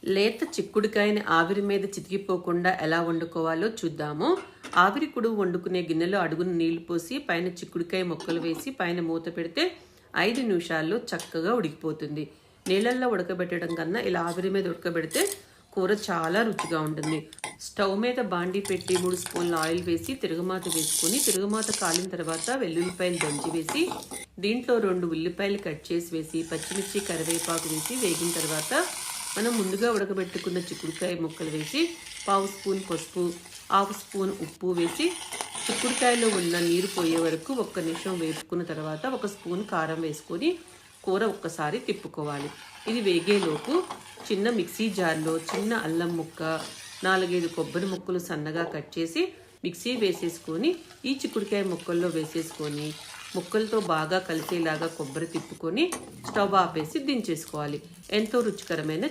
లేత చిక్కుడుకాయని ఆవిరి మీద చితికిపోకుండా ఎలా వండుకోవాలో చూద్దాము. ఆవిరి కుడువు వండుకునే గిన్నెలో అడుగున నీళ్లు పోసి పైన చిక్కుడుకాయ ముక్కలు వేసి పైన మూత పెడితే 5 నిమిషాల్లో చక్కగా ఉడికిపోతుంది. నీళ్ళల్లో ఉడకబెట్టడం కన్నా ఇలా ఆవిరి మీద ఉడకబెడితే కూర చాలా రుచిగా ఉంటుంది. స్టవ్ మీద బాండీ పెట్టి 3 స్పూన్ల ఆయిల్ వేసి తిరుగుమాత వేసుకొని తిరుగుమాత కాలిన తర్వాత వెల్లుల్లిపాయలు దంచి వేసి దీంట్లో 2 ఉల్లిపాయలు కట్ చేసి వేసి పచ్చిమిర్చి కరివేపాకు వేసి వేగిన తర్వాత మనం ముందుగా ఉడకబెట్టుకున్న చిక్కుడుకాయ ముక్కలు వేసి 1/2 స్పూన్ పసుపు 1/2 స్పూన్ ఉప్పు వేసి చిక్కుడుకాయలో ఉన్న నీరు పోయే వరకు 1 నిమిషం వేపుకున్న తర్వాత 1 స్పూన్ కారం వేసుకొని కూర ఒక్కసారి తిప్పుకోవాలి. ఇది వేగేలోపు చిన్న మిక్సీ జార్లో చిన్న అల్లం ముక్క 4-5 కొబ్బరి ముక్కలు సన్నగా కట్ చేసి మిక్సీ వేసేసుకొని ఈ చిక్కుడుకాయ ముక్కల్లో వేసేసుకొని ముక్కలతో బాగా కలిసేలాగా కొబ్బరి తిప్పుకొని స్టవ్ ఆపేసి దించేసుకోవాలి. ఎంతో రుచికరమైన